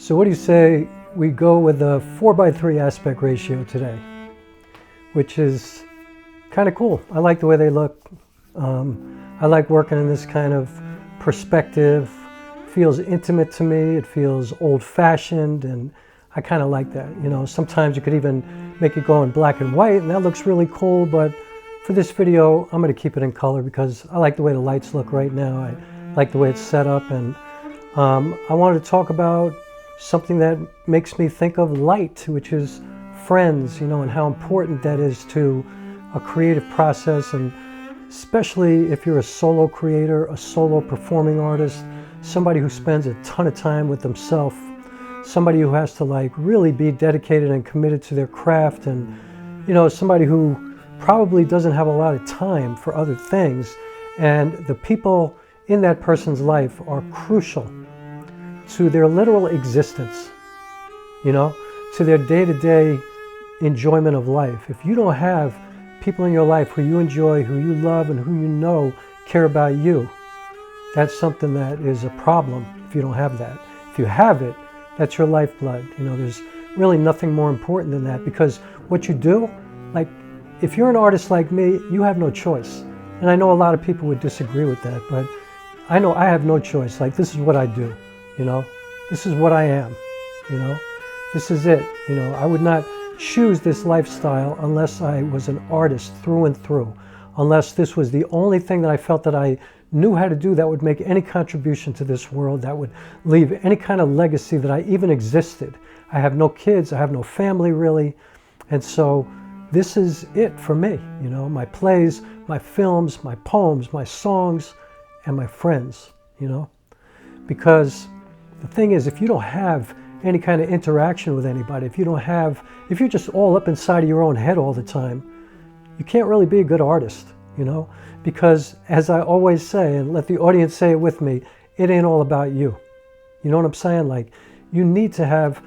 So what do you say we go with a 4:3 aspect ratio today, which is kind of cool. I like the way they look. I like working in this kind of perspective. Feels intimate to me. It feels old-fashioned, and I kind of like that. You know, sometimes you could even make it go in black and white, and that looks really cool, but for this video, I'm going to keep it in color because I like the way the lights look right now. I like the way it's set up, and I wanted to talk about something that makes me think of light, which is friends, you know, and how important that is to a creative process, and especially if you're a solo creator, a solo performing artist, somebody who spends a ton of time with themselves, somebody who has to like really be dedicated and committed to their craft, and you know, somebody who probably doesn't have a lot of time for other things, and the people in that person's life are crucial to their literal existence, you know, to their day-to-day enjoyment of life. If you don't have people in your life who you enjoy, who you love, and who you know care about you, that's something that is a problem if you don't have that. If you have it, that's your lifeblood. You know, there's really nothing more important than that, because what you do, like, if you're an artist like me, you have no choice. And I know a lot of people would disagree with that, but I know I have no choice. Like, this is what I do, you know? This is what I am, you know? This is it, you know? I would not choose this lifestyle unless I was an artist through and through, unless this was the only thing that I felt that I knew how to do that would make any contribution to this world, that would leave any kind of legacy that I even existed. I have no kids, I have no family really, and so this is it for me, you know, my plays, my films, my poems, my songs, and my friends, you know, because the thing is, if you don't have any kind of interaction with anybody, if you're just all up inside of your own head all the time, you can't really be a good artist, you know, because as I always say, and let the audience say it with me, it ain't all about you. You know what I'm saying? Like, you need to have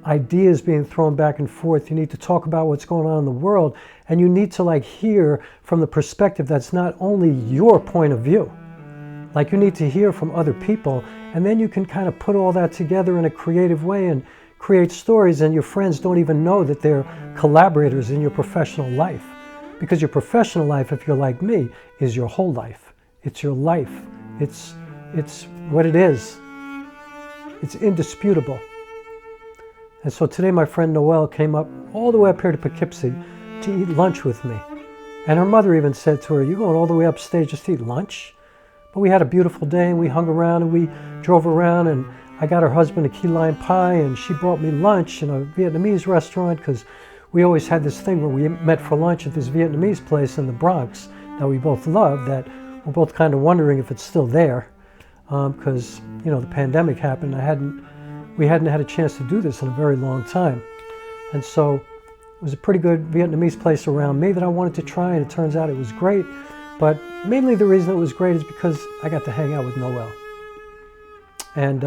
ideas being thrown back and forth. You need to talk about what's going on in the world, and you need to like hear from the perspective that's not only your point of view. Like, you need to hear from other people, and then you can kind of put all that together in a creative way and create stories, and your friends don't even know that they're collaborators in your professional life. Because your professional life, if you're like me, is your whole life. It's your life. It's what it is. It's indisputable. And so today my friend Noelle came up all the way up here to Poughkeepsie to eat lunch with me. And her mother even said to her, "You're going all the way upstate just to eat lunch?" But we had a beautiful day, and we hung around, and we drove around, and I got her husband a key lime pie, and she brought me lunch in a Vietnamese restaurant, because we always had this thing where we met for lunch at this Vietnamese place in the Bronx that we both loved, that we're both kind of wondering if it's still there, because, you know, the pandemic happened. We hadn't had a chance to do this in a very long time. And so it was a pretty good Vietnamese place around me that I wanted to try, and it turns out it was great. But mainly the reason it was great is because I got to hang out with Noelle. And,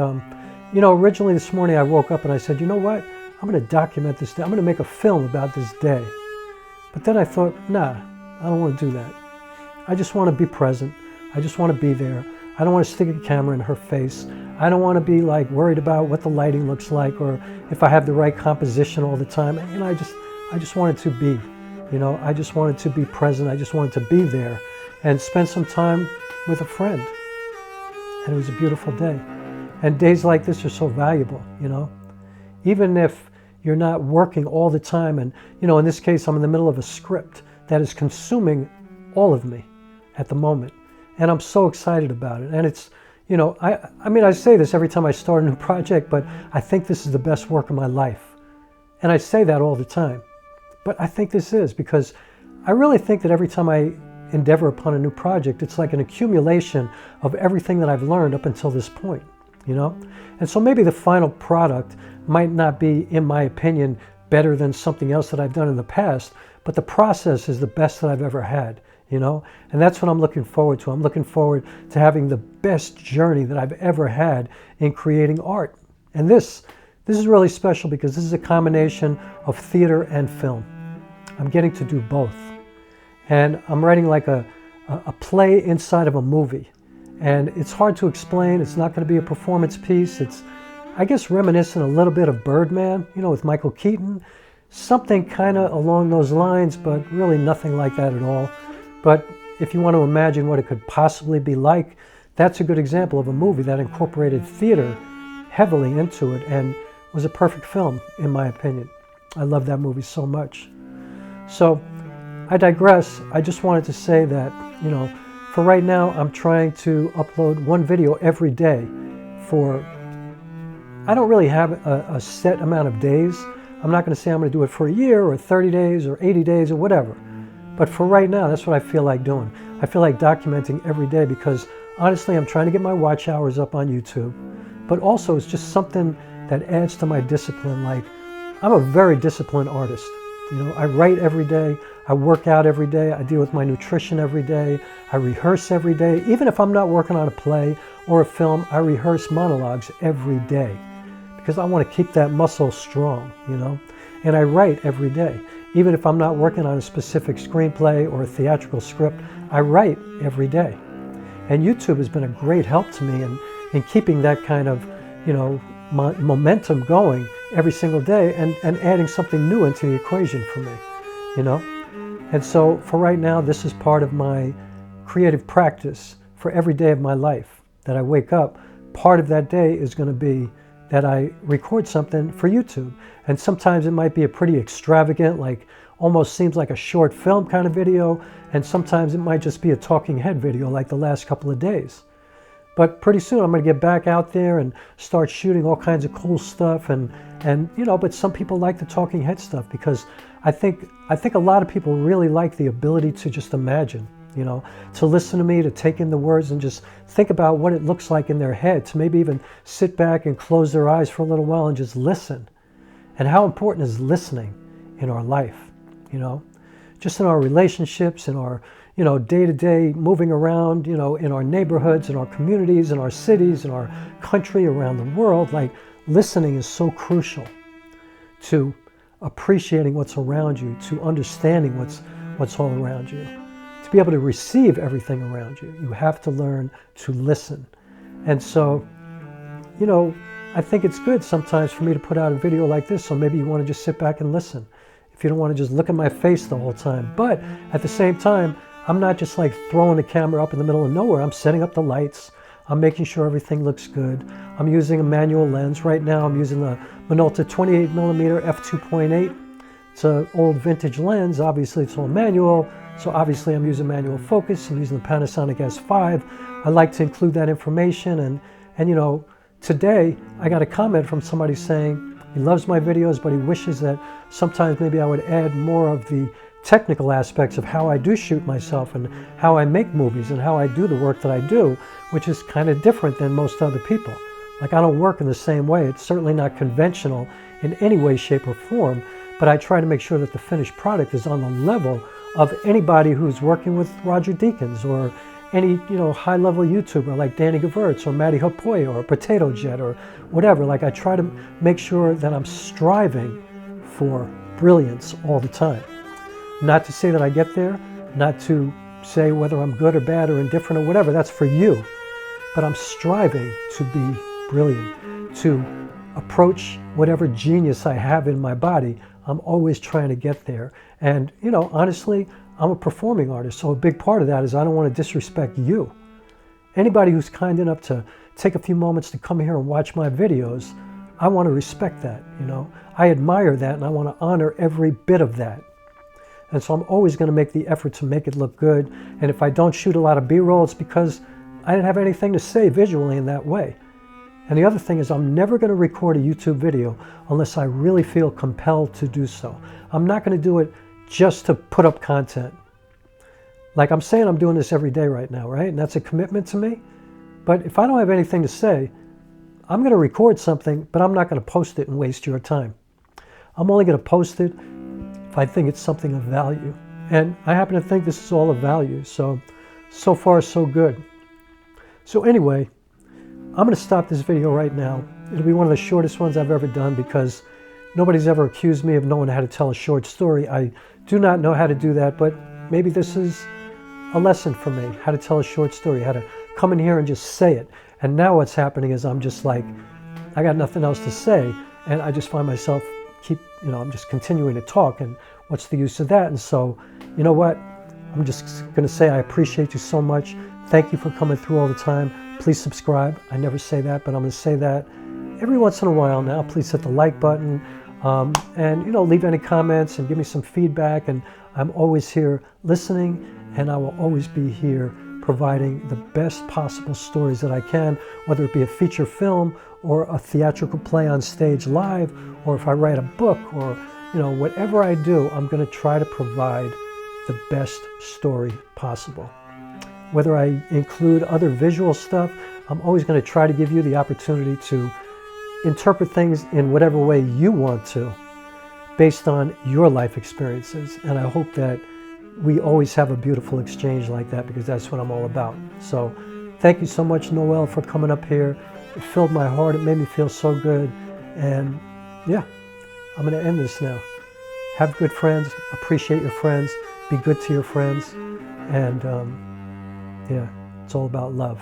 you know, originally this morning I woke up and I said, you know what? I'm going to document this day. I'm going to make a film about this day. But then I thought, nah, I don't want to do that. I just want to be present. I just want to be there. I don't want to stick a camera in her face. I don't want to be like worried about what the lighting looks like or if I have the right composition all the time. And I just wanted to be, you know, I just wanted to be present. I just wanted to be there and spend some time with a friend. And it was a beautiful day. And days like this are so valuable, you know. Even if you're not working all the time, and, you know, in this case, I'm in the middle of a script that is consuming all of me at the moment. And I'm so excited about it. And it's, you know, I mean, I say this every time I start a new project, but I think this is the best work of my life. And I say that all the time. But I think this is, because I really think that every time I endeavor upon a new project, it's like an accumulation of everything that I've learned up until this point, you know? And so maybe the final product might not be, in my opinion, better than something else that I've done in the past, but the process is the best that I've ever had, you know? And that's what I'm looking forward to. I'm looking forward to having the best journey that I've ever had in creating art. And this is really special because this is a combination of theater and film. I'm getting to do both. And I'm writing like a play inside of a movie. And it's hard to explain. It's not going to be a performance piece. I guess reminiscent a little bit of Birdman, you know, with Michael Keaton. Something kind of along those lines, but really nothing like that at all. But if you want to imagine what it could possibly be like, that's a good example of a movie that incorporated theater heavily into it and was a perfect film, in my opinion. I love that movie so much. So I digress. I just wanted to say that, you know, for right now, I'm trying to upload one video every day for, I don't really have a set amount of days. I'm not going to say I'm going to do it for a year or 30 days or 80 days or whatever. But for right now, that's what I feel like doing. I feel like documenting every day because honestly, I'm trying to get my watch hours up on YouTube. But also, it's just something that adds to my discipline. Like, I'm a very disciplined artist. You know, I write every day. I work out every day. I deal with my nutrition every day. I rehearse every day. Even if I'm not working on a play or a film, I rehearse monologues every day because I want to keep that muscle strong, you know. And I write every day. Even if I'm not working on a specific screenplay or a theatrical script, I write every day. And YouTube has been a great help to me in keeping that kind of, you know, momentum going every single day and adding something new into the equation for me, you know. And so for right now, this is part of my creative practice for every day of my life that I wake up. Part of that day is going to be that I record something for YouTube. And sometimes it might be a pretty extravagant, like almost seems like a short film kind of video. And sometimes it might just be a talking head video like the last couple of days. But pretty soon I'm going to get back out there and start shooting all kinds of cool stuff. And you know, but some people like the talking head stuff because I think a lot of people really like the ability to just imagine, you know, to listen to me, to take in the words and just think about what it looks like in their head, to maybe even sit back and close their eyes for a little while and just listen. And how important is listening in our life, you know, just in our relationships, in our, you know, day-to-day moving around, you know, in our neighborhoods, in our communities, in our cities, in our country, around the world. Like, listening is so crucial to appreciating what's around you, to understanding what's all around you. To be able to receive everything around you, you have to learn to listen. And so, you know, I think it's good sometimes for me to put out a video like this, so maybe you want to just sit back and listen. If you don't want to just look at my face the whole time. But at the same time, I'm not just like throwing the camera up in the middle of nowhere. I'm setting up the lights. I'm making sure everything looks good. I'm using a manual lens. Right now I'm using the Minolta 28mm f2.8. It's an old vintage lens. Obviously it's all manual. So obviously I'm using manual focus. I'm using the Panasonic S5. I like to include that information. And you know, today I got a comment from somebody saying he loves my videos, but he wishes that sometimes maybe I would add more of the technical aspects of how I do shoot myself and how I make movies and how I do the work that I do, which is kind of different than most other people. Like, I don't work in the same way. It's certainly not conventional in any way, shape, or form, but I try to make sure that the finished product is on the level of anybody who's working with Roger Deakins or any, you know, high-level YouTuber like Danny Gewurz or Matty Hopoya or Potato Jet or whatever. Like, I try to make sure that I'm striving for brilliance all the time. Not to say that I get there, not to say whether I'm good or bad or indifferent or whatever, that's for you. But I'm striving to be brilliant, to approach whatever genius I have in my body. I'm always trying to get there. And, you know, honestly, I'm a performing artist, so a big part of that is I don't want to disrespect you. Anybody who's kind enough to take a few moments to come here and watch my videos, I want to respect that, you know. I admire that and I want to honor every bit of that. And so I'm always going to make the effort to make it look good. And if I don't shoot a lot of B-roll, it's because I didn't have anything to say visually in that way. And the other thing is I'm never going to record a YouTube video unless I really feel compelled to do so. I'm not going to do it just to put up content. Like, I'm saying I'm doing this every day right now, right? And that's a commitment to me. But if I don't have anything to say, I'm going to record something, but I'm not going to post it and waste your time. I'm only going to post it if I think it's something of value. And I happen to think this is all of value. So far, so good. So anyway, I'm going to stop this video right now. It'll be one of the shortest ones I've ever done because nobody's ever accused me of knowing how to tell a short story. I do not know how to do that, but maybe this is a lesson for me, how to tell a short story, how to come in here and just say it. And now what's happening is I'm just like I got nothing else to say, and I just find myself I'm just continuing to talk, and what's the use of that? And so, you know what? I'm just going to say I appreciate you so much. Thank you for coming through all the time. Please subscribe. I never say that, but I'm going to say that every once in a while now. Please hit the like button, and leave any comments and give me some feedback. And I'm always here listening, and I will always be here providing the best possible stories that I can, whether it be a feature film or a theatrical play on stage live, or if I write a book, or whatever I do, I'm going to try to provide the best story possible. Whether I include other visual stuff, I'm always going to try to give you the opportunity to interpret things in whatever way you want to, based on your life experiences. And I hope that we always have a beautiful exchange like that, because that's what I'm all about. So thank you so much, Noel, for coming up here. It filled my heart. It made me feel so good. And yeah, I'm going to end this now. Have good friends. Appreciate your friends. Be good to your friends. And yeah, it's all about love.